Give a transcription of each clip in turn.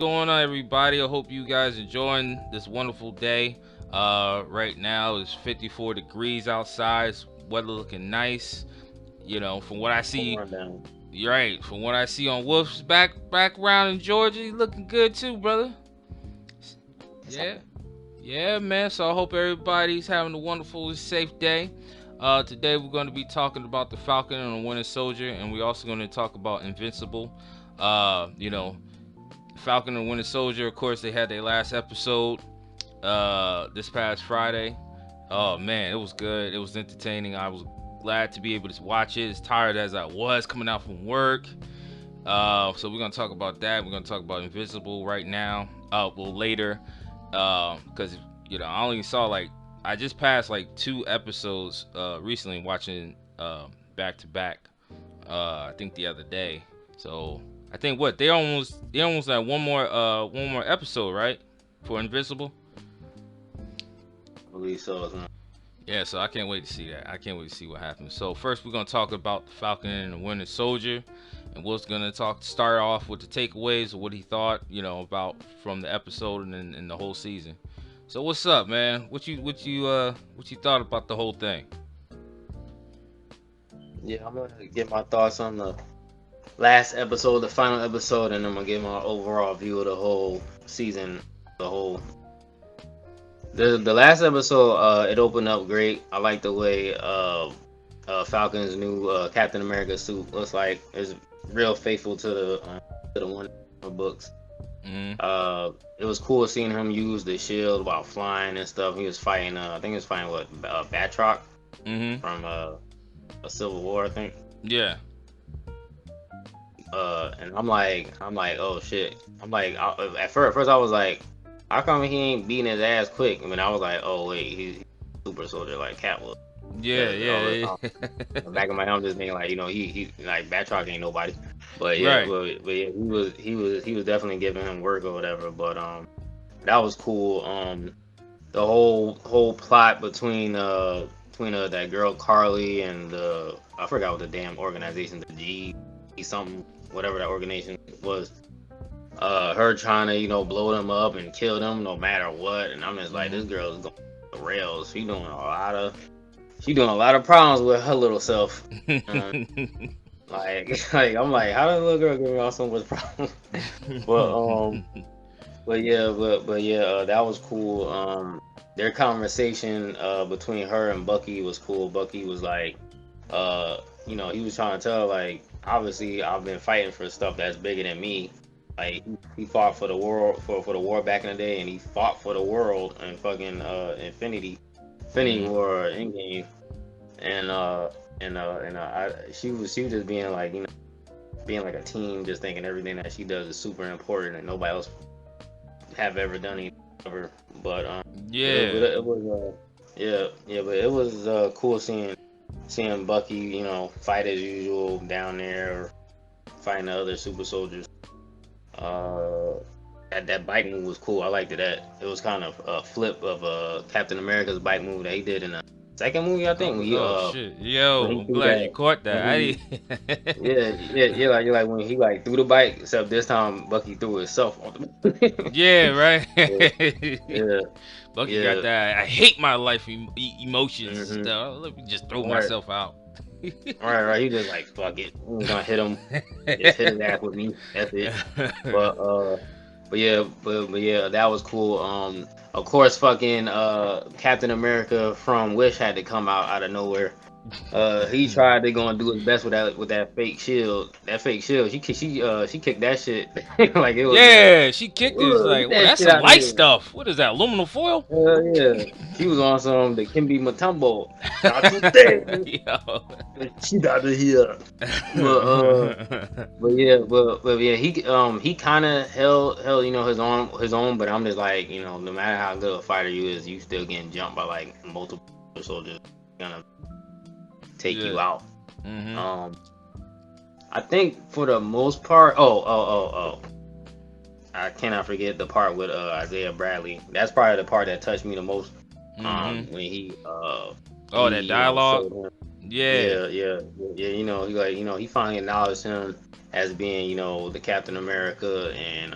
Going on, everybody? I hope you guys enjoying this wonderful day. Right now it's 54 degrees outside. Weather looking nice. From what I see, Pouring down. you're right. From what I see on Wolf's background in Georgia, you looking good too, brother. It's Yeah, happening. yeah, man. So I hope everybody's having a wonderful, safe day. Today we're going to be talking about the Falcon and the Winter Soldier, and we're also going to talk about Invincible. You know, Falcon and Winter Soldier. Of course, they had their last episode this past Friday. Oh man, it was good. It was entertaining. I was glad to be able to watch it. As tired as I was coming out from work. So we're gonna talk about that. We're gonna talk about Invisible right now. Well later, because I only saw I just passed like two episodes recently watching back to back. I think the other day. So I think what they almost had one more episode, right, for Invincible. I believe so. Yeah, so I can't wait to see that. I can't wait to see what happens. So first, we're gonna talk about the Falcon and the Winter Soldier, and we're gonna start off with the takeaways of what he thought, about from the episode and the whole season. So what's up, man? What you thought about the whole thing? Yeah, I'm gonna get my thoughts on the last episode, the final episode, and I'm gonna give my overall view of the whole season. The whole the last episode, it opened up great. I like the way Falcon's new Captain America suit looks like. It's real faithful to the one books. Mm-hmm. It was cool seeing him use the shield while flying and stuff. He was fighting. I think he was fighting what Batroc Mm-hmm. from a Civil War, I think. Yeah. And I'm like, oh shit. At first I was like, how come he ain't beating his ass quick? I mean, I was like, oh wait, he's super soldier like Cat was. Yeah. Because all Yeah. the back of my head, I'm just thinking like, he like Batroc ain't nobody. But yeah, Right. but yeah, he was definitely giving him work or whatever. But that was cool. The whole plot between that girl Carly and the I forgot what the damn organization, the G something, whatever that organization was. Her trying to blow them up and kill them no matter what, and I'm just like, Mm-hmm. this girl is going off the rails. She doing a lot of problems with her little self. Um, like I'm like, how does the little girl give me all so much problems? but um, but yeah, that was cool. Their conversation between her and Bucky was cool. Bucky was like, he was trying to tell like, obviously I've been fighting for stuff that's bigger than me. Like he fought for the world for the war back in the day, and he fought for the world and fucking Infinity Mm-hmm. War Endgame, and she was just being like being like a team, just thinking everything that she does is super important and nobody else have ever done it ever. But Yeah. it was yeah, but it was cool seeing Bucky, fight as usual down there, or fighting the other super soldiers. Uh, that bike move was cool. I liked it. That it was kind of a flip of Captain America's bike move that he did in the second movie, I think. Oh, When he oh shit. when Yo, he I'm threw glad you that caught that. when he I yeah, like you're like when he like threw the bike, except this time Bucky threw himself on the Yeah, right. yeah, yeah, Bucky got yeah. that. I hate my life emotions and Mm-hmm. stuff. Let me just throw Right, myself out. right. He just like fuck it. I'm gonna hit him. Just hit his ass with me. That's it. But but yeah, that was cool. Of course, fucking Captain America from Wish had to come out of nowhere. He tried to go and do his best with that fake shield. That fake shield, she kicked that shit like it was Yeah, she kicked it. It's ugh, like, get oh, that that's shit some out of light here. stuff. What is that? Aluminum foil? Yeah, she was on some the Kimby Matumbo. Not today. Yo. She out of here. But but yeah, he kind of held his own, but I'm just like, no matter how good a fighter you is, you still getting jumped by like multiple soldiers gonna take you Yeah. out. Mhm. Um, I think for the most part, I cannot forget the part with Isaiah Bradley. That's probably the part that touched me the most. Mhm. When he Oh, that dialogue. showed him. Yeah. Yeah. He like he finally acknowledged him as being the Captain America, and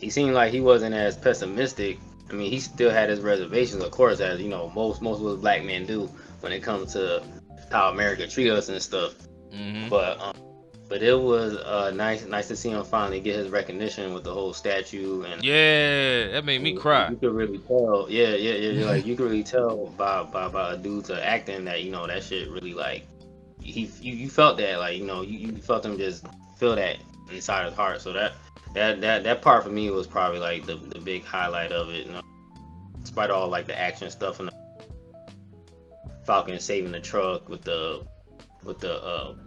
he seemed like he wasn't as pessimistic. I mean, he still had his reservations, of course, as you know, most of us black men do when it comes to how America treat us and stuff. Mm-hmm. But but it was nice to see him finally get his recognition with the whole statue Yeah, that made me and cry. you could really tell, yeah, like you could really tell by a dude's acting that that shit really like you felt that like you felt him just feel that inside his heart. So that part for me was probably like the big highlight of it. Despite all like the action stuff and the Falcon saving the truck with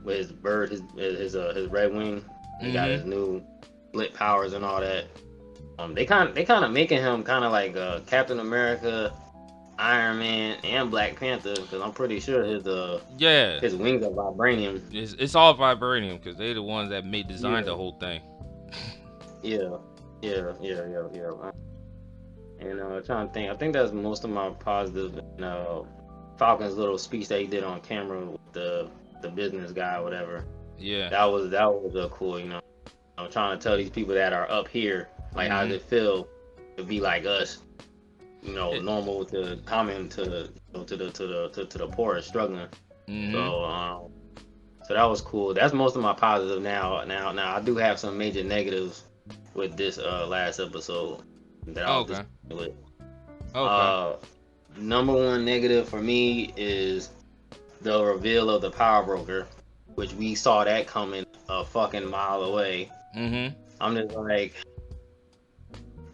his bird his red wing. He got his Mm-hmm. new split powers and all that. They kind of making him kind of like Captain America, Iron Man, and Black Panther because I'm pretty sure Yeah, his wings are vibranium. it's all vibranium because they the ones that made designed the Yeah, whole thing. yeah, yeah. And trying to think, I think that's most of my positive. Falcon's little speech that he did on camera with the business guy, or whatever. Yeah. That was cool. I'm trying to tell these people that are up here, like, how does Mm-hmm. it feel to be like us? It, Normal to common to the poor and struggling. mm-hmm. So that was cool. That's most of my positive. Now I do have some major negatives with this last episode that I was Okay. disappointed with. Okay. Uh, Number one negative for me is the reveal of the power broker, which we saw that coming a fucking mile away. Mm-hmm. I'm just like,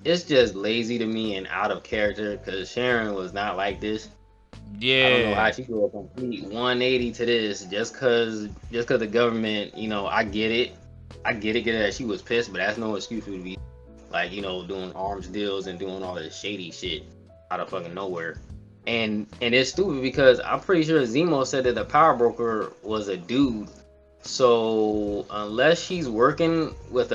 it's just lazy to me and out of character because Sharon was not like this. I don't know how Yeah. she do a complete 180 to this just cause the government, I get it that she was pissed, but that's no excuse for you to be like, doing arms deals and doing all this shady shit out of fucking nowhere. And it's stupid because I'm pretty sure Zemo said that the power broker was a dude. So unless she's working with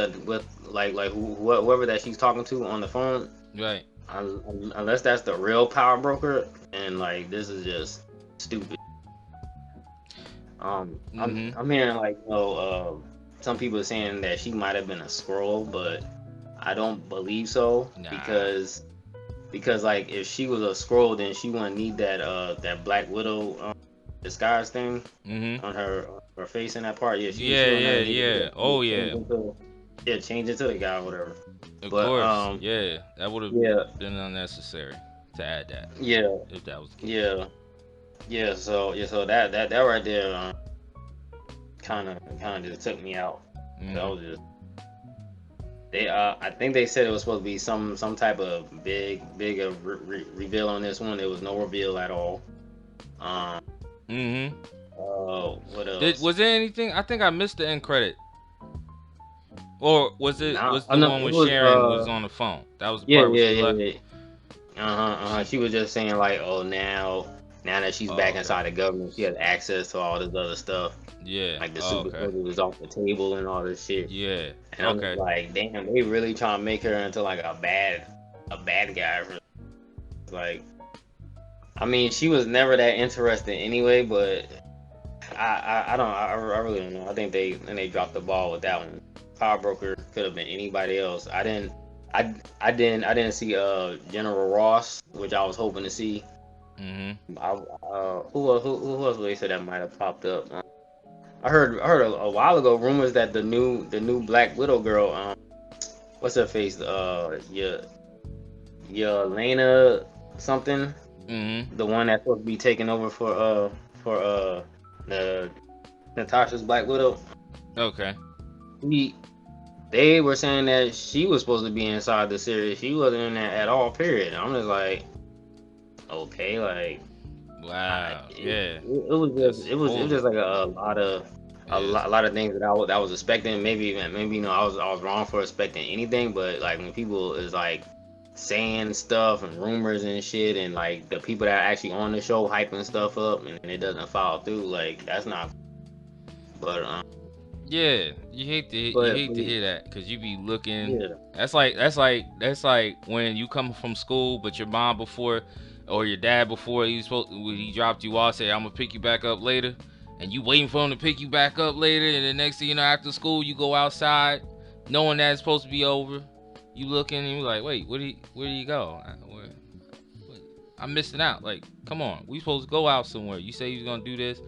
like whoever that she's talking to on the phone, Right. unless that's the real power broker, and like this is just stupid. I'm Mm-hmm. I'm hearing like some people saying that she might have been a scroll, but I don't believe so Nah. because like if she was a scroll, then she wouldn't need that Black Widow disguise thing Mm-hmm. on her face in that part. Yeah, she Yeah. would Yeah. never need Yeah. to Oh change yeah. into change into the guy or whatever. Of But course. Yeah. That would have yeah, been unnecessary to add that yeah, if that was the case. yeah, So that right there kind of just took me out. That Mm-hmm. was just they I think they said it was supposed to be some type of big reveal on this one. There was no reveal at all. Um. Mm-hmm. What Did else? was there anything? I think I missed the end credit. Or Nah, was oh the no, one it with was Sharon was on the phone? That was the yeah, part where yeah, she yeah, left. yeah. She. She was just saying like, oh, now that she's Oh, back okay. inside the government, she has access to all this other stuff, Yeah. like the Oh, super okay. soldier was off the table and all this shit. Yeah. And I'm just Okay. like, damn, they really trying to make her into like a bad guy. Like, I mean, she was never that interesting anyway, but I don't I really don't know. I think they dropped the ball with that one. Power broker could have been anybody else. I didn't see General Ross, which I was hoping to see. Mm-hmm. Who else would they say that might have popped up? I heard a while ago rumors that the new Black Widow girl, what's her face? Yelena something, Mm-hmm. the one that's supposed to be taking over for the Natasha's Black Widow. Okay. He, they were saying that she was supposed to be inside the series. She wasn't in there at all. Period. I'm just like, okay, like Wow. Yeah. it was just That's it was holy. just like a lot of Yes. a lot of things that I was expecting. Maybe I was wrong for expecting anything, but like when people is like saying stuff and rumors and shit, and like the people that are actually on the show hyping stuff up, and it doesn't follow through, like that's not. But Yeah. You hate but to hear that because you be looking. yeah, That's like when you come from school, but your mom before or your dad before when he dropped you off say I'm gonna pick you back up later, and you waiting for him to pick you back up later, and the next thing you know after school you go outside, knowing that it's supposed to be over, You looking and you like, wait, where do you go? I'm missing out. Like, come on, we supposed to go out somewhere. You say you was gonna do this,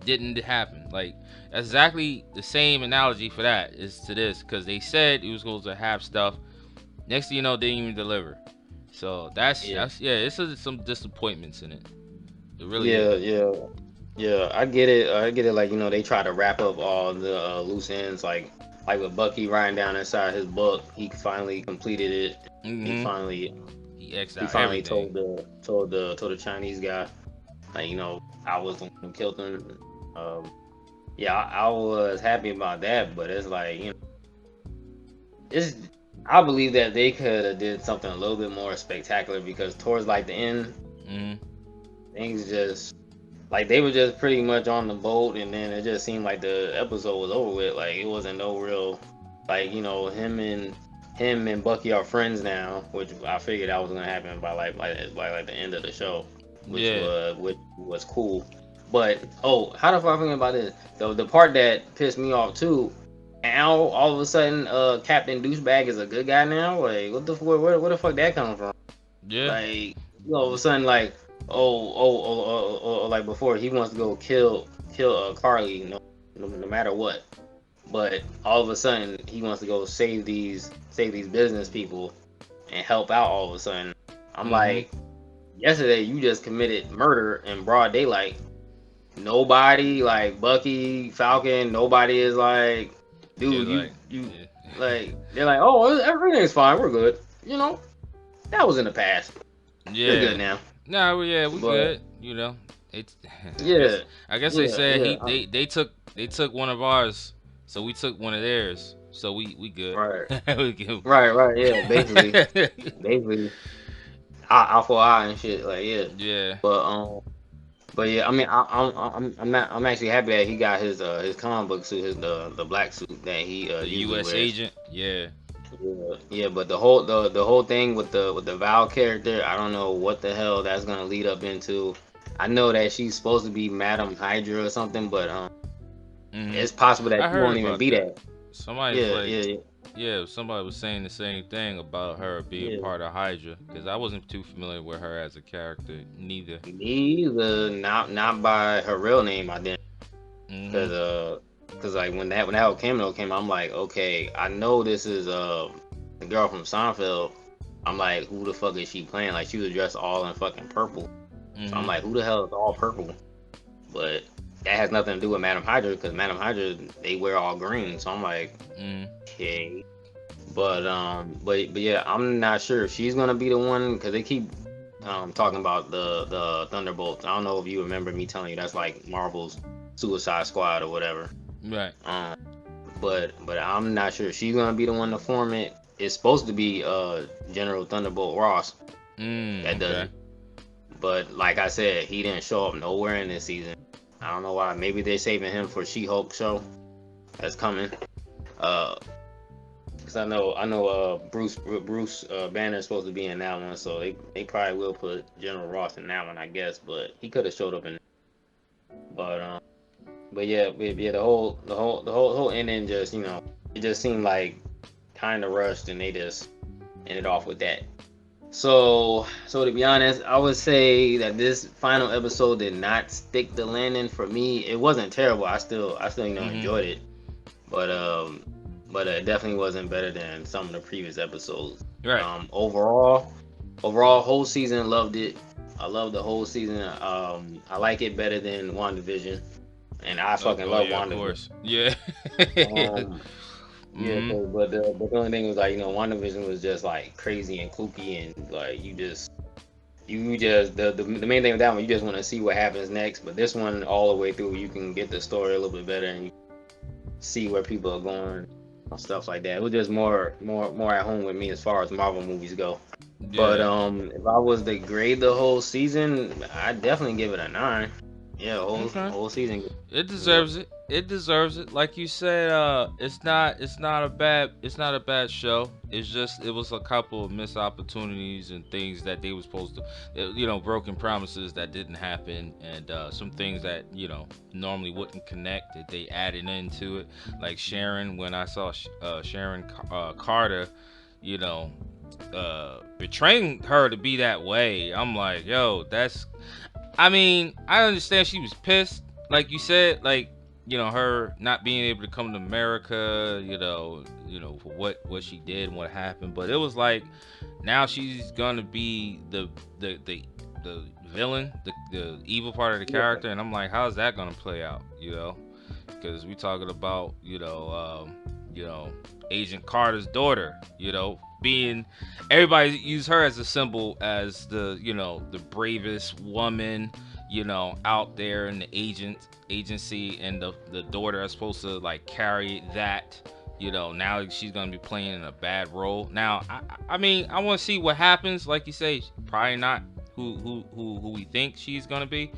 didn't happen. Like, that's exactly the same analogy for that is to this, because they said it was supposed to have stuff. Next thing you know, they didn't even deliver. So Yeah, that's yeah, it's some disappointments in it. It really yeah, is. yeah, yeah. I get it. I get it. Like they try to wrap up all the loose ends. Like with Bucky riding down inside his book, he finally completed it. He Mm-hmm. finally He X'd he out finally everything. told the Chinese guy, like I was the one who killed him. Um, yeah, I was happy about that, but it's like it's I believe that they could have did something a little bit more spectacular because towards like the end, Mm-hmm. things just like they were just pretty much on the boat, and then it just seemed like the episode was over with. Like it wasn't no real, like him and Bucky are friends now, which I figured that was gonna happen by the end of the show, Yeah. which was cool. But how the fuck I think about this? The part that pissed me off too. Now all of a sudden, Captain Douchebag is a good guy now. Like what the where the fuck that coming from? Yeah. Like all of a sudden, like like before he wants to go kill Carly, no matter what. But all of a sudden he wants to go save these business people and help out. All of a sudden, I'm Mm-hmm. like, yesterday you just committed murder in broad daylight. Nobody like Bucky, Falcon, nobody is like, Yeah. dude, you Like. you Yeah. like they're like, oh, everything's fine, we're good. That was in the past. We're good Yeah. now. Nah. Well, yeah, we But good. You know. It's. I yeah, guess. I guess they yeah, said yeah. they took one of ours, so we took one of theirs. So we good. Right, We good. right. Yeah, basically, eye for eye and shit. Like yeah, Yeah. but but yeah. I mean, I'm actually happy that he got his comic book suit, his the black suit that he The usually U.S. wears. agent. Yeah. Yeah, yeah. But the whole thing with the Val character, I don't know what the hell that's gonna lead up into. I know that she's supposed to be Madam Hydra or something, but Hmm. it's possible that I she heard won't even about be that. that. Somebody's Yeah, like, yeah, yeah, somebody was saying the same thing about her being yeah. part of Hydra because I wasn't too familiar with her as a character neither. Neither, not by her real name. I didn't, Hmm. cause like when that whole cameo came, I'm like, okay, I know this is the girl from Seinfeld. I'm like, who the fuck is she playing? Like she was dressed all in fucking purple. So I'm Hmm. like, who the hell is all purple? But that has nothing to do with Madam Hydra, because Madam Hydra they wear all green. So I'm like, Hmm. okay. But yeah, I'm not sure if she's gonna be the one because they keep talking about the Thunderbolts. I don't know if you remember me telling you that's like Marvel's Suicide Squad or whatever. Right. Um, but I'm not sure if she's gonna be the one to form it. It's supposed to be General Thunderbolt Ross that does Okay. it. But like I said, he didn't show up nowhere in this season. I don't know why. Maybe they're saving him for She-Hulk show that's coming. Uh, Cause I know Bruce Banner is supposed to be in that one, so they probably will put General Ross in that one, I guess. But he could have showed up in. But yeah, the whole ending just it just seemed like kind of rushed, and they just ended off with that. So to be honest, I would say that this final episode did not stick the landing for me. It wasn't terrible. I still Hmm. enjoyed it, but it definitely wasn't better than some of the previous episodes. Right. Overall, whole season loved it. I love the whole season. I like it better than WandaVision, and I fucking Oh love yeah, of WandaVision. course. Yeah. Um, yeah, Hmm. but the only thing was like WandaVision was just like crazy and kooky, and like you just the main thing with that one, you just want to see what happens next. But this one, all the way through, you can get the story a little bit better, and you see where people are going, stuff like that. It was just more at home with me as far as Marvel movies go. But Yeah. if I was to grade the whole season, I'd definitely give it a 9. Yeah, Okay. whole season. It Yeah, deserves it. It deserves it. Like you said, it's not a bad show. It's just it was a couple of missed opportunities and things that they were supposed to, broken promises that didn't happen, and some things that normally wouldn't connect that they added into it. Like Sharon, when I saw Sharon Carter, you know, betraying her to be that way. I'm like, yo, that's. I mean, I understand she was pissed, like you said, like her not being able to come to America, for what she did and what happened. But it was like now she's gonna be the villain, the evil part of the Yeah. character, and I'm like, how's that gonna play out? Because we talking about Agent Carter's daughter, being everybody use her as a symbol as the bravest woman out there in the agency, and the daughter is supposed to like carry that. Now she's gonna be playing in a bad role. Now, I mean, I want to see what happens. Like you say, probably not who we think she's gonna be,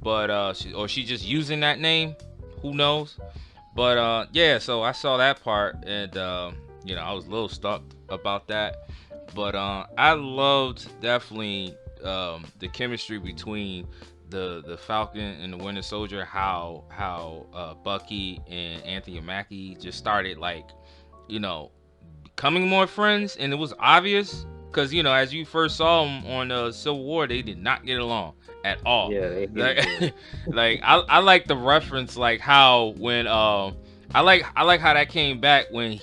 but she's just using that name. Who knows? But yeah, so I saw that part, and I was a little stuck about that. But I loved definitely the chemistry between the Falcon and the Winter Soldier. How Bucky and Anthony Mackie just started like you know becoming more friends, and it was obvious because as you first saw them on Civil War, they did not get along at all. Yeah, they hate each other. Like, like I like the reference, like how when I like how that came back when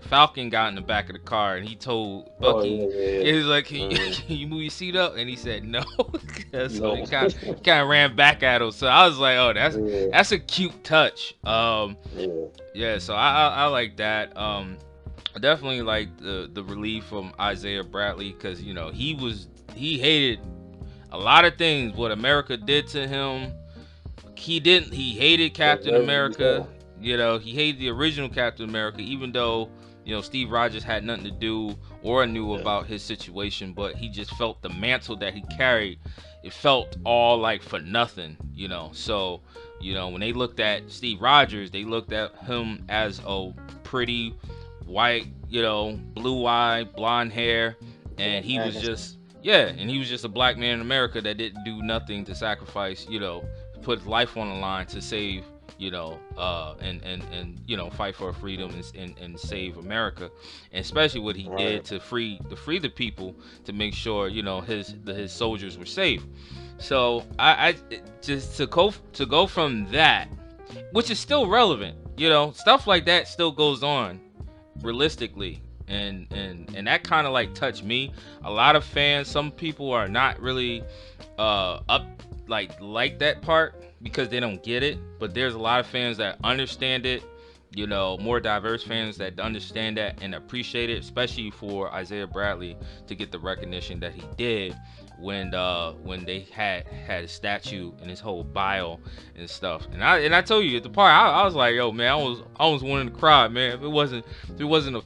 Falcon got in the back of the car and he told Oh Bucky, yeah, yeah, he was like, yeah. can you move your seat up? And he said no. So he No. kind of ran back at him. So I was like, oh, Yeah, that's a cute touch. yeah. Yeah, so I like that. I definitely like the relief from Isaiah Bradley, because he hated a lot of things what America did to him. He hated That's Captain very America. bizarre. He hated the original Captain America, even though Steve Rogers had nothing to do or knew Yeah. about his situation, but he just felt the mantle that he carried. It felt all like for nothing. So when they looked at Steve Rogers, they looked at him as a pretty white, blue eye, blonde hair, Yeah, and he was American. just yeah, and he was just a black man in America that didn't do nothing to sacrifice, put his life on the line to save, and fight for freedom, and save America, and especially what he Right. did to free the people, to make sure his soldiers were safe. So I just to go from that, which is still relevant, stuff like that still goes on realistically, and that kind of like touched me. A lot of fans, some people are not really up like that part because they don't get it, but there's a lot of fans that understand it, more diverse fans that understand that and appreciate it, especially for Isaiah Bradley to get the recognition that he did when they had a statue and his whole bio and stuff. And I told you at the part, I was like, yo man, I was wanting to cry, man. If it wasn't a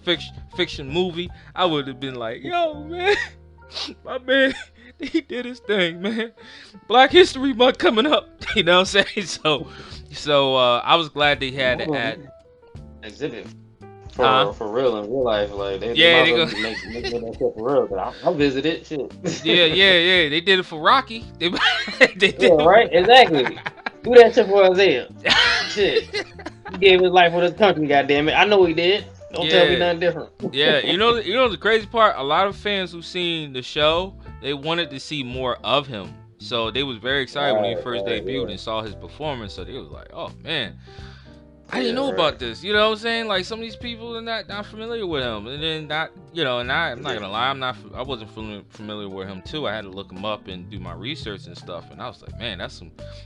fiction movie, I would have been like, yo man, my man, he did his thing, man. Black History Month coming up, you know what I'm saying? So I was glad they had to add. Exhibit Huh? for real in real life. Like they Yeah, might they as go. well make that shit for real. But I'll visit it. Shit. Yeah. They did it for Rocky. They Yeah, did right. Exactly. Do that shit for Isaiah. Shit. it. He gave his life for this country. Goddamn it. I know he did. Don't tell me Yeah. nothing different. Yeah, the crazy part. A lot of fans who seen the show, they wanted to see more of him. So they was very excited when he first Right. debuted and saw his performance. So they was like, "Oh man, I didn't Yeah, know right. about this." You know what I'm saying? Like some of these people are not familiar with him, and then not, and I'm not Yeah. gonna lie, I wasn't familiar with him too. I had to look him up and do my research and stuff, and I was like, man,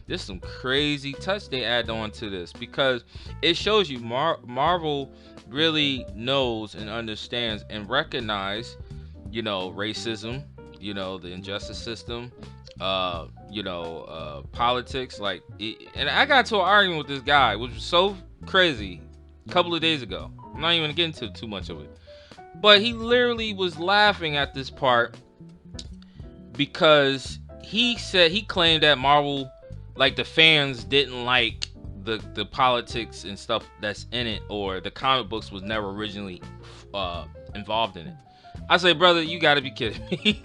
there's some crazy touch they add on to this, because it shows you Marvel really knows and understands and recognize, racism, the injustice system, politics, and I got into an argument with this guy, which was so crazy, a couple of days ago. I'm not even gonna get into too much of it, but he literally was laughing at this part because he claimed that Marvel, like the fans didn't like the politics and stuff that's in it, or the comic books was never originally involved in it. I say, brother, you got to be kidding me.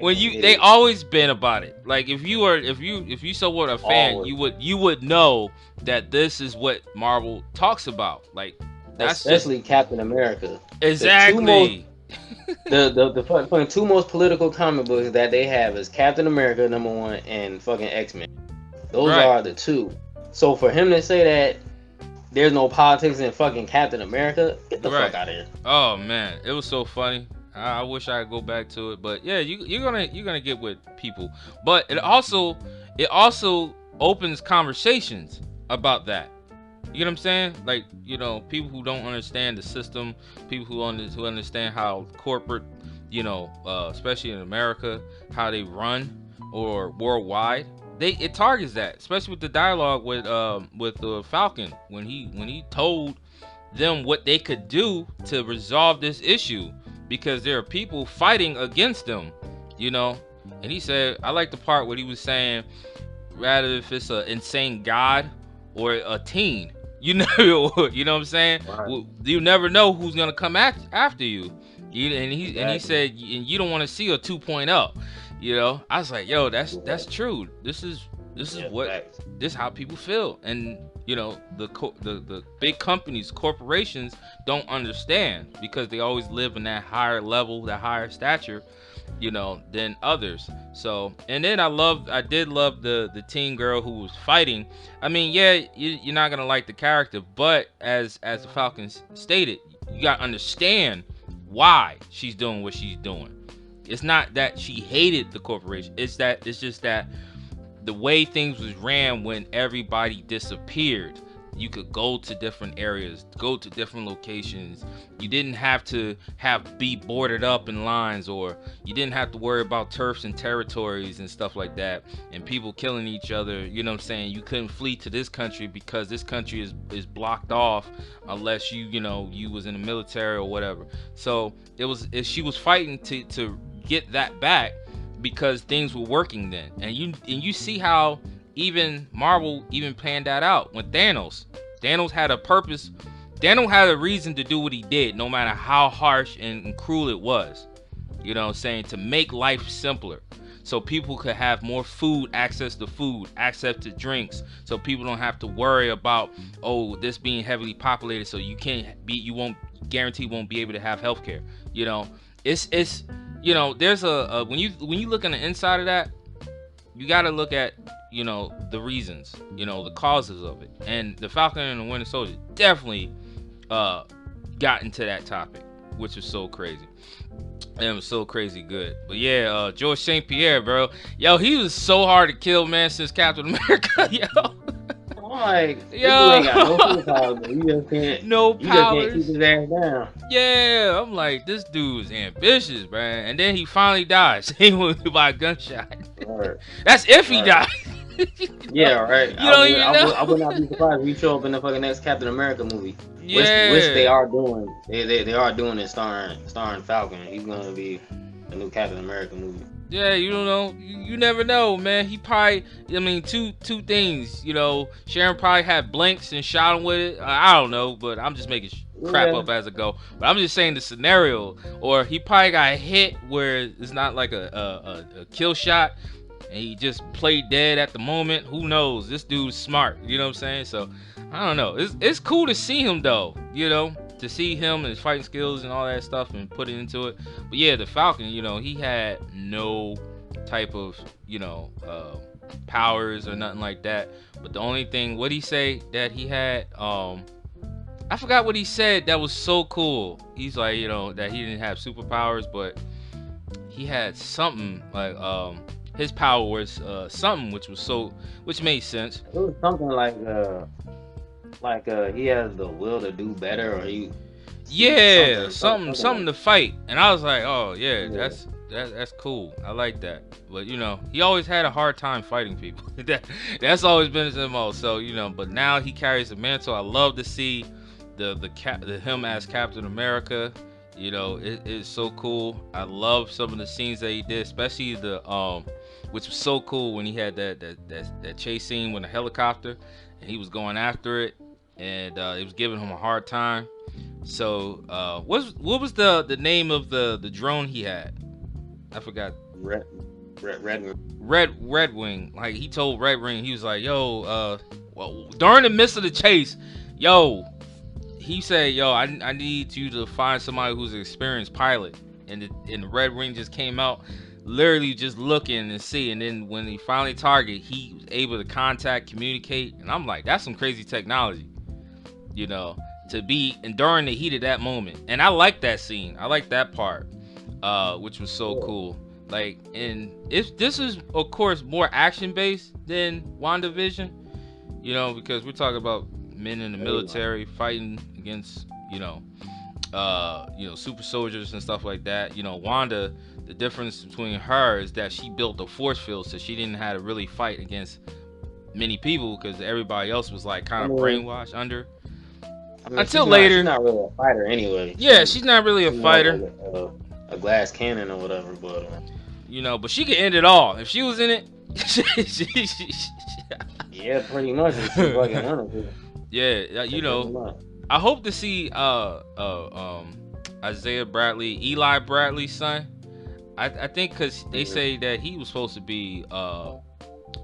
Like, They always been about it. Like if you so what a fan, always. you would know that this is what Marvel talks about. Like That's just especially Captain America. The two most exactly the fucking two most political comic books that they have is Captain America #1 and fucking X-Men. Those right. are the two. So for him to say that there's no politics in fucking Captain America, get the fuck Right. out of here. Oh man, it was so funny. I wish I could go back to it, but yeah, you're gonna get with people, but it also opens conversations about that. You know what I'm saying? Like, people who don't understand the system, people who understand how corporate, especially in America, how they run or worldwide. It targets that, especially with the dialogue with the Falcon when he told them what they could do to resolve this issue because there are people fighting against them, you know. And he said, I like the part where he was saying, rather if it's an insane god or a teen, you know, you know what I'm saying? Right. Well, you never know who's gonna come after you. And he said, and you don't want to see a 2.0. You know, I was like, yo, that's true. This is what Facts. this is how people feel, and the big companies, corporations don't understand because they always live in that higher level, that higher stature, than others. So, and then I did love the teen girl who was fighting. I mean, yeah, you're not gonna like the character, but as the Falcons stated, you gotta understand why she's doing what she's doing. It's not that she hated the corporation. It's just that the way things was ran when everybody disappeared. You could go to different areas, go to different locations. You didn't have to be boarded up in lines, or you didn't have to worry about turfs and territories and stuff like that, and people killing each other. You know what I'm saying? You couldn't flee to this country because this country is blocked off unless you was in the military or whatever. So she was fighting to get that back because things were working then. And you see how even Marvel even planned that out when Thanos had a purpose. Thanos had a reason to do what he did, no matter how harsh and cruel it was. You know what I'm saying? To make life simpler, so people could have more food, access to drinks, so people don't have to worry about, oh, this being heavily populated, so you won't be able to have healthcare. It's there's when you look on the inside of that, you got to look at the reasons, the causes of it. And the Falcon and the Winter Soldier definitely got into that topic, which was so crazy. And it was so crazy good. But yeah, George St. Pierre, bro, yo, he was so hard to kill, man, since Captain America. Yo, I'm like, yo, ain't got no superpowers, but you just can't. no You just can't powers. keep his ass down. Yeah, I'm like, this dude's ambitious, man. And then he finally dies. He was by a gunshot. Right. That's if he Right. dies. Yeah, right. You don't even know. I would not be surprised if he show up in the fucking next Captain America movie. Yeah. Which they are doing. They are doing it starring Falcon. He's gonna be a new Captain America movie. Yeah, you don't know. You never know, man. He probably, I mean, two things. Sharon probably had blanks and shot him with it. I don't know, but I'm just making crap up as I go. But I'm just saying the scenario. Or he probably got hit where it's not like a kill shot, and he just played dead at the moment. Who knows? This dude's smart. You know what I'm saying? So I don't know. It's cool to see him though. To see him and his fighting skills and all that stuff and put it into it. But yeah, the Falcon, he had no type of, powers or nothing like that. But the only thing, what he say that he had, I forgot what he said that was so cool. He's like, that he didn't have superpowers, but he had something like, his power was something which made sense. It was something like he has the will to do better, or something to fight. And I was like, oh yeah, that's cool. I like that. But he always had a hard time fighting people. That's always been his MO. So but now he carries the mantle. I love to see the him as Captain America. It is so cool. I love some of the scenes that he did, especially which was so cool when he had that chase scene with a helicopter and he was going after it, and it was giving him a hard time. So what was the name of the drone he had? I forgot. Red Wing. Like, he told Red Wing, he was like, yo, well, during the midst of the chase, yo, he said, "Yo, I need you to find somebody who's an experienced pilot." And the Red Ring just came out, literally just looking and see. And then when he finally targeted, he was able to contact, communicate. And I'm like, that's some crazy technology, you know, to be and during the heat of that moment. And I like that scene. I like that part, which was so cool. Like, and if this is of course more action based than WandaVision, you know, because we're talking about men in the military fighting against, super soldiers and stuff like that. You know, Wanda, the difference between her is that she built a force field, so she didn't have to really fight against many people because everybody else was like kind of brainwashed under. Until later, she's not really a fighter anyway. Yeah, she's not really a fighter. Like a glass cannon or whatever, but but she could end it all if she was in it. Yeah, pretty much. She fucking wanted to. Yeah, I hope to see Isaiah Bradley, Eli Bradley's son. I think because they say that he was supposed to be a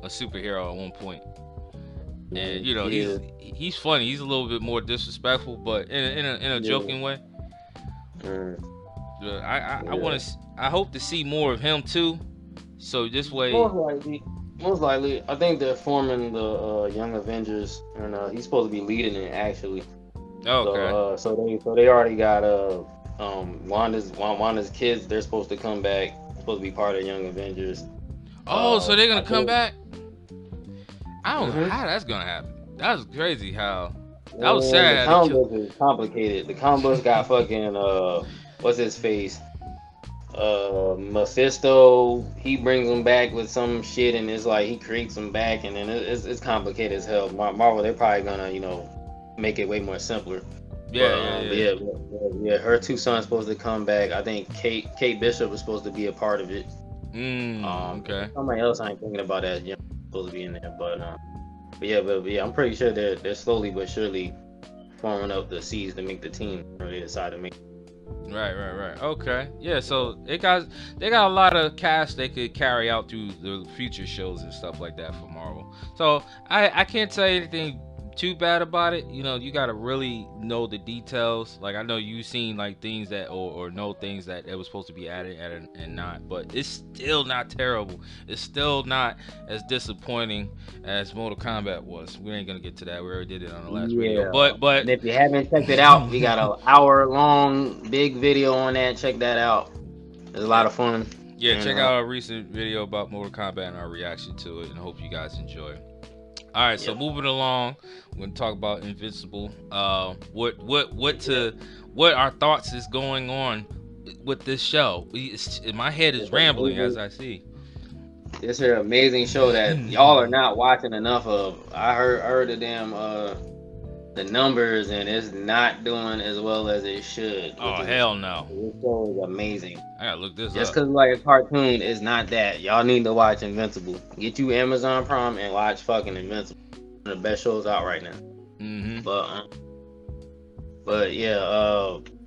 superhero at one point, and he's funny. He's a little bit more disrespectful, but in a joking way. I hope to see more of him too. So this way, most likely, I think they're forming the Young Avengers, and he's supposed to be leading it actually. Okay. So they already got Wanda's kids. They're supposed to come back. Supposed to be part of Young Avengers. So they're gonna come back. I don't know how that's gonna happen. That was crazy. How that was sad. The comic book is complicated. The comic book got fucking what's his face? Mephisto. He brings them back with some shit, and it's like he creates them back, and then it's complicated as hell. Marvel, they're probably gonna make it way more simpler. Yeah. Her two sons supposed to come back. I think Kate Bishop was supposed to be a part of it. Okay. Somebody else I ain't thinking about that supposed to be in there, but I'm pretty sure they're slowly but surely forming up the seeds to make the team. Or they decide to make. Right. Okay. Yeah. So they got a lot of cast they could carry out through the future shows and stuff like that for Marvel. So I can't say anything too bad about it. You got to really know the details. Like I know you've seen like things that or know things that it was supposed to be added and not, but it's still not terrible. It's still not as disappointing as Mortal Kombat was. We ain't gonna get to that. We already did it on the last video. But and if you haven't checked it out, we got an hour-long big video on that. Check that out. It's a lot of fun. Yeah, check out our recent video about Mortal Kombat and our reaction to it, and I hope you guys enjoy. All right, so moving along, we're gonna talk about Invincible. What our thoughts is going on with this show? My head is rambling as I see. It's an amazing show that y'all are not watching enough of. I heard the damn the numbers, and it's not doing as well as it should. Oh hell no! This show is amazing. I gotta look this up. Just because like a cartoon is not that. Y'all need to watch Invincible. Get you Amazon Prime and watch fucking Invincible. One of the best shows out right now. But yeah,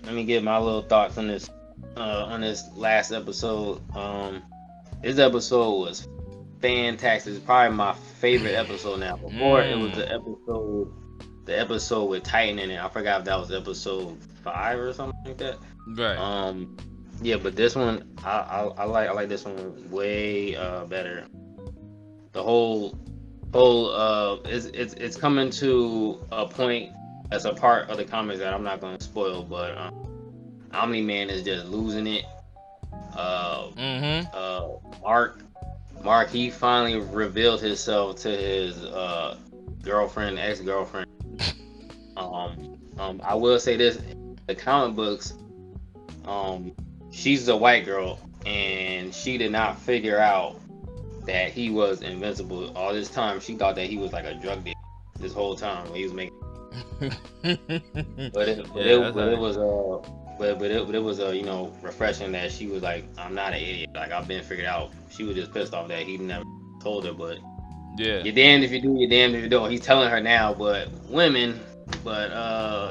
let me get my little thoughts on this last episode. This episode was fantastic. It's probably my favorite episode now. Before it was the episode with Titan in it. I forgot if that was episode 5 or something like that. Right. Yeah, but this one I like this one way better. The whole it's coming to a point that's a part of the comics that I'm not going to spoil, but Omi-Man is just losing it. Mark, he finally revealed himself to his ex-girlfriend. I will say this: the comic books, she's a white girl, and she did not figure out that he was invincible. All this time, she thought that he was like a drug dealer this whole time when he was making. But it was refreshing that she was like, I'm not an idiot. Like I've been figured out. She was just pissed off that he never told her. But yeah, you're damned if you do, you're damned if you don't. He's telling her now, but women. But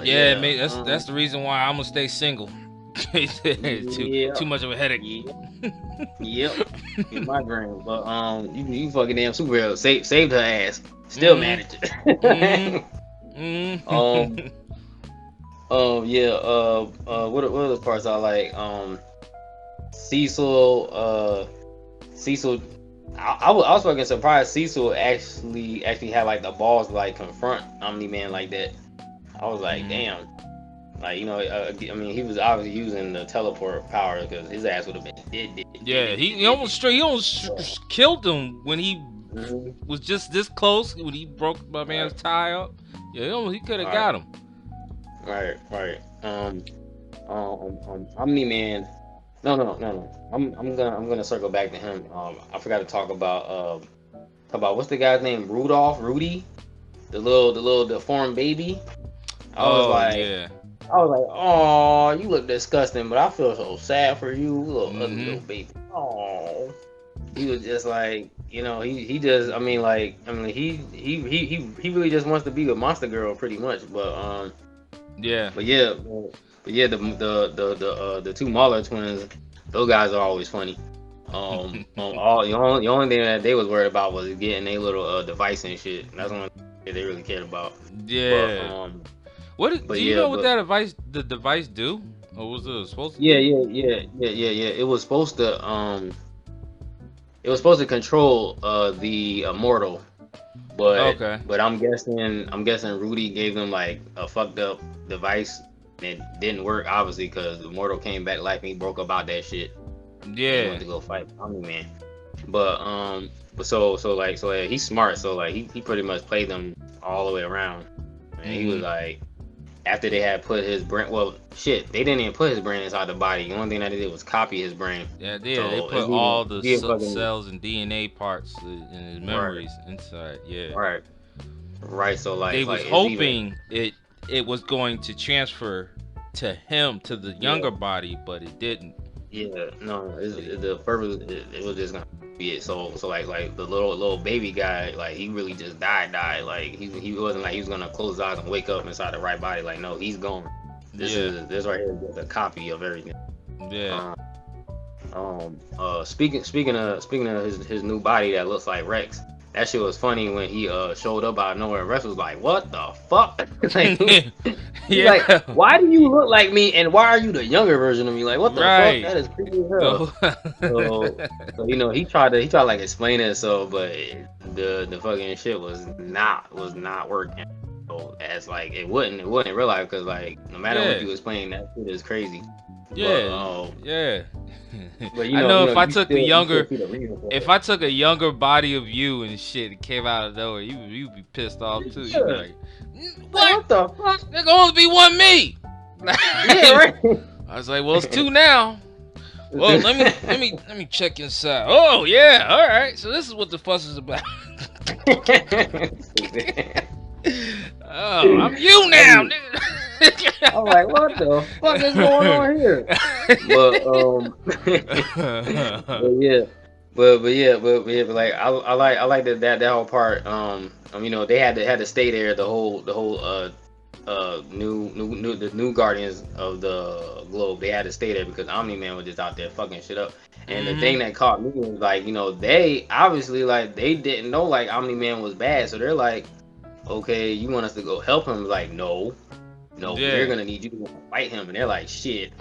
that's the reason why I'm gonna stay single. Too much of a headache. Yep. In my dream. But you fucking damn superhero saved her ass. Still managed it. Yeah. What are the parts I like? Cecil. Cecil. I was fucking surprised Cecil actually had like the balls to like confront Omni Man like that. I was like, Hmm. damn. Like, I mean, he was obviously using the teleport power because his ass would have been Yeah, he almost killed him when he Mm-hmm. was just this close when he broke my man's Right, tie up. Yeah, he could have right, got him. right. Omni Man. No. I'm gonna circle back to him. I forgot to talk about what's the guy's name? Rudy, the little deformed baby. I was Oh like, yeah. oh, you look disgusting, but I feel so sad for you, little ugly Hmm. little baby. Oh, he was just like, he just, he really just wants to be with Monster Girl, pretty much. Yeah. But yeah, but yeah, the two Mauler twins, those guys are always funny. All the only thing that they was worried about was getting a little device and shit. That's the only thing they really cared about. But Yeah. Do you yeah, know what that device do? Or was it supposed to yeah, do? yeah. It was supposed to control the immortal, but Okay. I'm guessing Rudy gave them like a fucked up device. It didn't work obviously because the immortal came back like me, broke about that shit, and he went Yeah. to go fight Omni Man. But he's smart. So like he pretty much played them all the way around, and he was Hmm. like after they had put his brain. Well, shit, they didn't even put his brain inside the body. The only thing that they did was copy his brain. Yeah, they So put all the it's even fucking cells and DNA parts and his right, memories inside. Yeah. right, right. So They like was it's even hoping it was going to transfer to him to the yeah. younger body, but it didn't. Yeah, no, But the purpose it was just gonna be it. So like the little baby guy, like he really just died. Like he wasn't like he was gonna close his eyes and wake up inside the right body. Like no, he's gone. yeah, This right here is just a copy of everything. yeah. Um, speaking of his new body that looks like Rex. That shit was funny when he showed up out of nowhere. Rex was like, "What the fuck?" like he's like, Yeah. "Why do you look like me? And why are you the younger version of me? Like, what the fuck? Right. That is creepy as hell." The So, so he tried to like explain it so, but the fucking shit was not working. So as like it wouldn't in real life because like no matter what yeah, you explain, that shit is crazy. But yeah, yeah. but I know if I took you still see the reason for if it. I took a younger body of you and shit and came out of nowhere, you'd be pissed off too. You'd be Yeah, like, like what? what the fuck? There can only be one me. Yeah, I right. was like, well, it's two now. Well, let me check inside. Oh yeah, all right. So this is what the fuss is about. Stupid. Oh, I'm you I now, mean, nigga. I'm like, what the fuck is going on here? But but yeah, but like I like that whole part. They had to stay there the whole new Guardians of the Globe. They had to stay there because Omni Man was just out there fucking shit up. And the thing Mhm. that caught me was like they obviously like they didn't know like Omni Man was bad, so they're like, okay, you want us to go help him? Like no, we're Yeah. gonna need you to go fight him. And they're like, shit.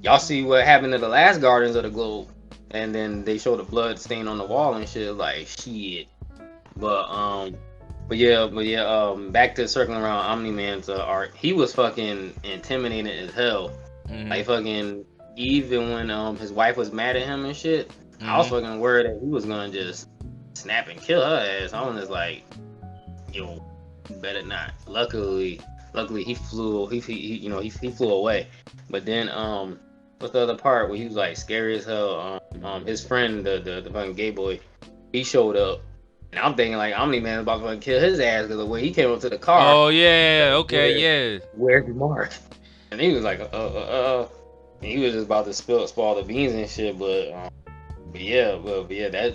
Y'all see what happened to the last Guardians of the Globe? And then they show the blood stain on the wall and shit. Like shit. But back to circling around Omni Man's art. He was fucking intimidating as hell. Like Mhm. fucking even when his wife was mad at him and shit. I was Mhm. fucking worried that he was gonna just snap and kill her ass. I was just like, yo, better not. Luckily he flew. He flew away. But then what's the other part where he was like scary as hell? His friend, the fucking gay boy, he showed up, and I'm thinking like Omni Man about to fucking kill his ass because the way he came up to the car, Oh yeah. like Okay. Yeah. where's Mark? And he was like and he was just about to spoil the beans and shit. But yeah, that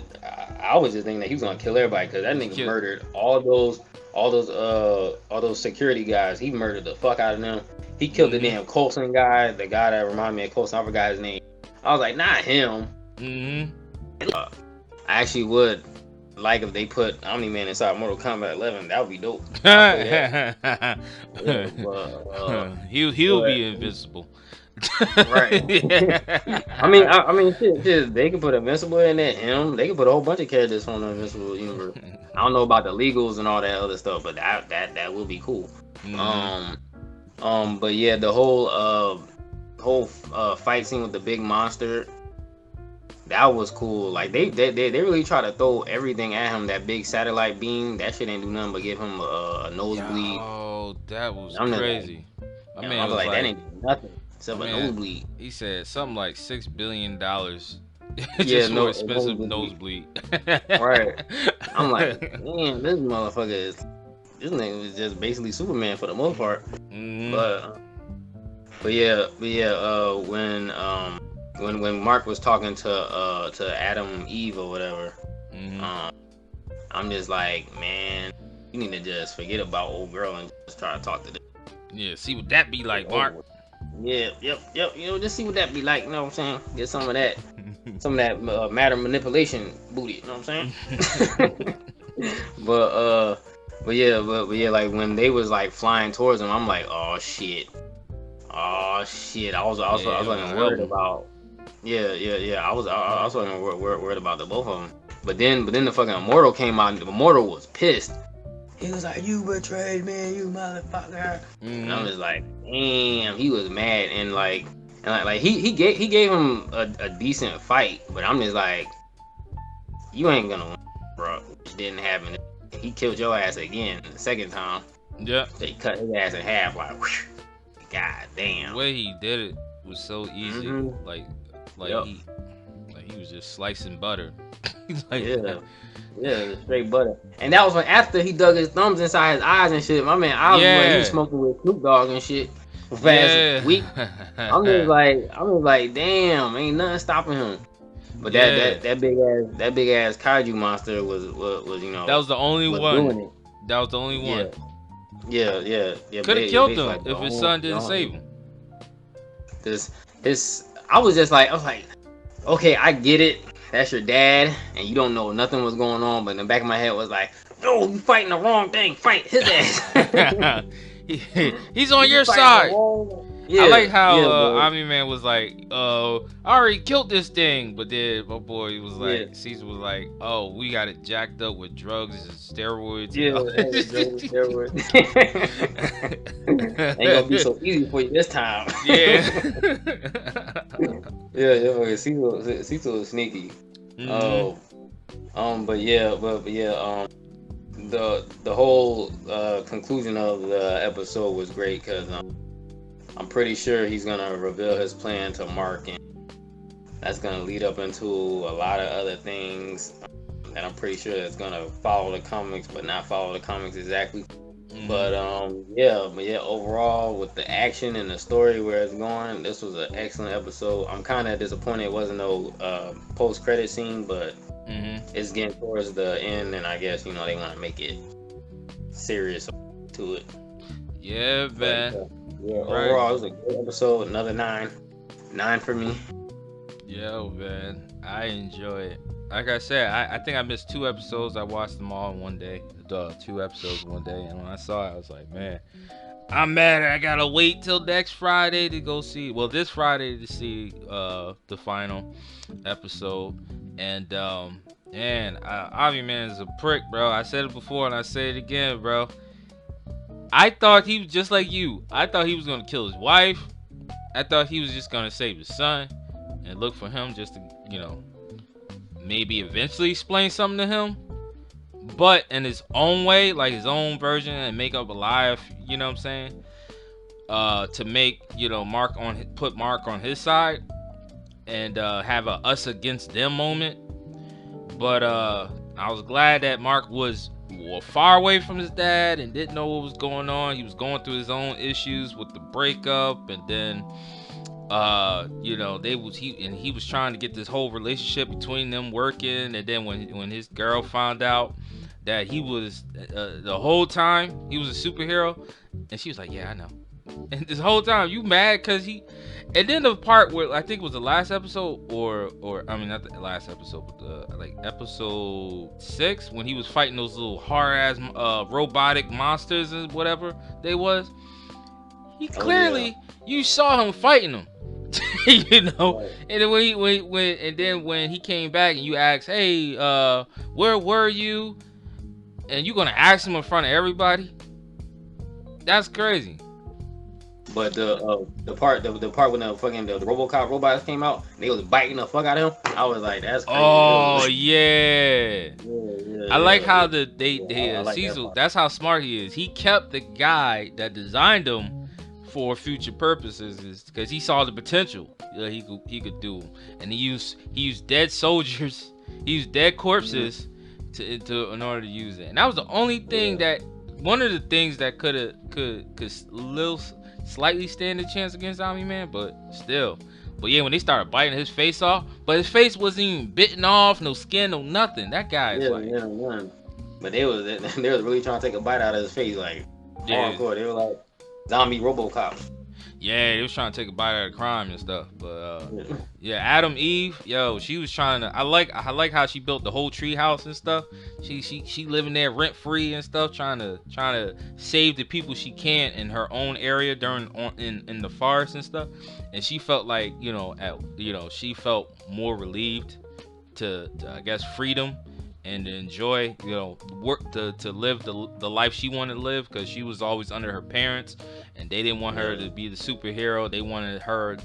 I was just thinking that he was gonna kill everybody because that nigga Kill. murdered all those security guys. He murdered the fuck out of them. He killed the Mhm. damn Colson guy, the guy that reminded me of Colson. I forgot his name. I was like, not him. Mhm. I actually would. like if they put Omni-Man inside Mortal Kombat 11. That would be dope. I'll play that. Yeah, he'll but be invincible. right. I mean, shit, they can put Invincible in it. Him. They can put a whole bunch of characters from the Invincible universe. I don't know about the legals and all that other stuff, but that will be cool. Mhm. But yeah, the whole fight scene with the big monster, that was cool. Like they really try to throw everything at him. That big satellite beam, that shit ain't do nothing but give him a nosebleed. Yo, that was I'm just like, crazy. My damn, I man was was like, that like, ain't do nothing my except a man, nosebleed. he said something like $6 billion Yeah, just for no, an a expensive nosebleed. nosebleed. Right. I'm like, man, this nigga was just basically Superman for the most part. Mhm. But when Mark was talking to Adam Eve or whatever, Mhm. um, I'm just like, man, you need to just forget about old girl and just try to talk to this Yeah, see what that be shit like, over Mark. with. Yeah, yep. You know, just see what that be like. You know what I'm saying? Get some of that matter manipulation booty. You know what I'm saying? but but yeah, like when they was like flying towards him, I'm like, oh shit. I was Yeah, gonna fucking help worried him. about. Yeah. I was fucking worried about the both of them. But then the fucking Immortal came out, and the Immortal was pissed. He was like, "You betrayed me, you motherfucker." And I'm Mhm. just like, damn, he was mad and he gave him a decent fight, but I'm just like, you ain't gonna win, bro. Which didn't happen. He killed your ass again the second time. Yep. They cut his ass in half, like, whew, god The damn. way he did it was so easy. Hmm. Like Yep. he was just slicing butter. Like that. Yeah. Yeah, straight butter. And that was when after he dug his thumbs inside his eyes and shit. My man, I was like, he was Yeah. smoking with Snoop Dogg and shit. Fast weak. Yeah. I'm just like, damn, ain't nothing stopping him. But Yeah. that big ass kaiju monster was That was the only was one. doing it. That was the only Yeah, one. Could have yeah, killed basically him like if his son the didn't save only him. this his. I was like, okay, I get it. That's your dad, and you don't know nothing was going on. But in the back of my head was like, no, you fighting the wrong thing. Fight his ass. He's on You your fighting the side. wrong. I like Yeah, how yeah, but Omi-Man was like, I already killed this thing, but then my boy was yeah, like, Caesar was like, oh, we got it jacked up with drugs and steroids and yeah. all. Hella drugs, steroids. Ain't gonna be so easy for you this time. Yeah. Yeah, okay. Cecil was sneaky. Mhm. Oh, but yeah, the whole conclusion of the episode was great because I'm pretty sure he's gonna reveal his plan to Mark, and that's gonna lead up into a lot of other things. And I'm pretty sure it's gonna follow the comics, but not follow the comics exactly. Mhm. But yeah, overall with the action and the story where it's going, this was an excellent episode. I'm kind of disappointed it wasn't no post credit scene, but Mhm. it's getting towards the end, and I guess they want to make it serious to it. Yeah, But man. yeah, Right. overall it was a good episode. Another nine for me. Yo, man. I enjoy it. Like I said, I think I missed 2 episodes. I watched them all in one day. The 2 episodes in one day. And when I saw it, I was like, man, I'm mad. I gotta wait till next Friday to go see. Well, this Friday to see the final episode. And man, Avi Man is a prick, bro. I said it before and I say it again, bro. I thought he was just like you. I thought he was gonna kill his wife. I thought he was just gonna save his son and look for him just to, maybe eventually explain something to him, but in his own way, like his own version, and make up a lie. You know what I'm saying? To make put Mark on his side and have a us against them moment. But I was glad that Mark was far away from his dad and didn't know what was going on. He was going through his own issues with the breakup, and then he was trying to get this whole relationship between them working, and then when his girl found out that he was the whole time he was a superhero, and she was like, yeah, I know. And this whole time you mad because he. And then the part where I think it was the last episode, or I mean not the last episode, but the like episode 6 when he was fighting those little hard ass robotic monsters and whatever they was. He Oh yeah. clearly you saw him fighting them, you know. Right. And then when he came back and you asked, hey, where were you? And you gonna ask him in front of everybody? That's crazy. But the part when the RoboCop robots came out, they was biting the fuck out of him. I was like, that's crazy. It Oh was, yeah. I like yeah. how I like that Cecil. part. That's how smart he is. He kept the guy that designed him for future purposes, is because he saw the potential. He could do, and he used dead soldiers. He used dead Mhm. corpses in order to use it. And that was the only thing Yeah. that one of the things that could little slightly stand a chance against Omi-Man, but still. But yeah, when they started biting his face off, but his face wasn't even bitten off, no skin, no nothing. That guy is Yeah, like, yeah, yeah. But they was they was really trying to take a bite out of his face, like yeah, hardcore. They were like zombie RoboCop. yeah, they was trying to take a bite out of crime and stuff. But Yeah. yeah, Adam Eve, yo, she was trying to. I like how she built the whole tree house and stuff. She living there rent free and stuff, trying to save the people she can in her own area in the forest and stuff. And she felt like she felt more relieved to I guess freedom and to enjoy work to live the life she wanted to live, because she was always under her parents and they didn't want her Yeah. to be the superhero. They wanted her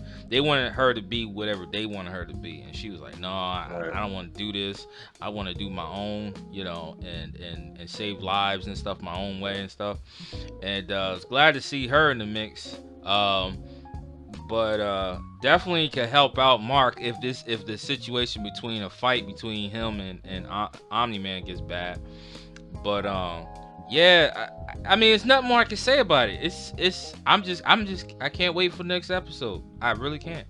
to be whatever they wanted her to be, and she was like, no, I Right. don't want to do this. I want to do my own, and save lives and stuff my own way and stuff. And I was glad to see her in the mix. But definitely can help out Mark if the situation between a fight between him and Omni-Man gets bad. But yeah, I mean it's nothing more I can say about it. It's I can't wait for the next episode. I really can't.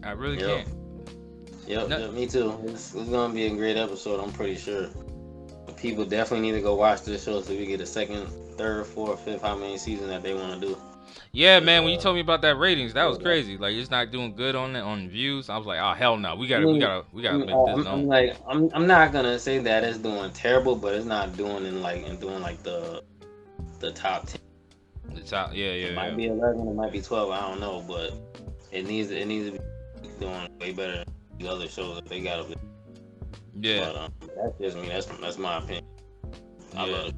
I really Yep. can't. Yep. No, Yep. Me too. It's gonna be a great episode. I'm pretty sure. But people definitely need to go watch this show so we get a second, third, fourth, fifth, how many seasons that they want to do. yeah, 'Cause, man. When you told me about that ratings, that was yeah, crazy. Like it's not doing good on views. I was like, oh hell no, we I gotta we mean, gotta we gotta make this known. I'm like, I'm not gonna say that it's doing terrible, but it's not doing doing like the top 10. It's out. Yeah, It yeah, might yeah. be 11, it might be 12. I don't know, but it needs to be doing way better than the other shows that they got. Yeah, But that's just me. That's my opinion. I yeah. love it.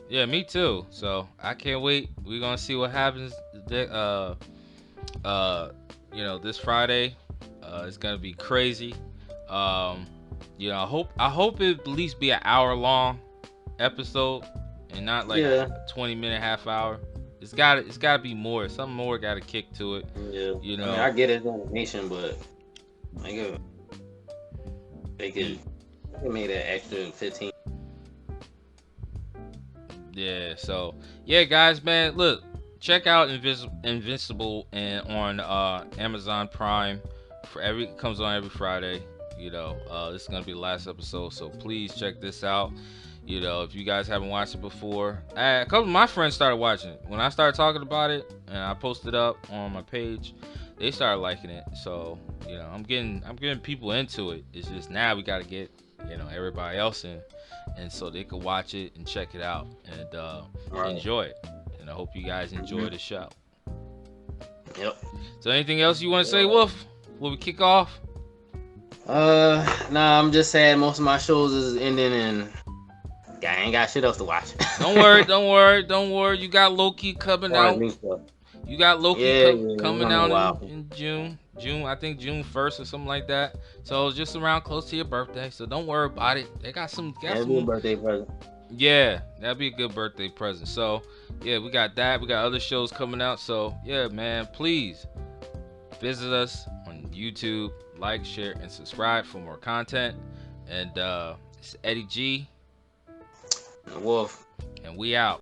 Yeah, me too. So I can't wait. We're gonna see what happens. Uh, this Friday. It's gonna be crazy. Um, I hope it at least be an hour long episode and not like Yeah, 20-minute, half hour. It's gotta be more. Something more got to kick to it. yeah. You I mean, know. I get it's animation, but like if they made that extra 15. Yeah. So yeah, guys, man, look, check out Invincible and on Amazon Prime. It comes on every Friday. This is gonna be the last episode, so please check this out. If you guys haven't watched it before, a couple of my friends started watching it when I started talking about it, and I posted up on my page. They started liking it, so I'm getting people into it. It's just now we gotta get everybody else in, and so they can watch it and check it out and All right. enjoy it. And I hope you guys enjoy Mhm. the show. Yep. So anything else you want to say, Wolf? Will we kick off? Nah, I'm just sad most of my shows is ending and I ain't got shit else to watch. Don't worry, don't worry, don't worry. You got Loki coming Or out. new stuff. You got Loki Yeah, yeah, it's coming gonna be out wild. in June. I think June 1st or something like that. So it's just around close to your birthday. So don't worry about it. They got some. Yeah, it'll be a birthday present. Yeah, that'd be a good birthday present. So yeah, we got that. We got other shows coming out. So yeah, man, please visit us on YouTube, like, share, and subscribe for more content. And it's Eddie G, Wolf. and we out.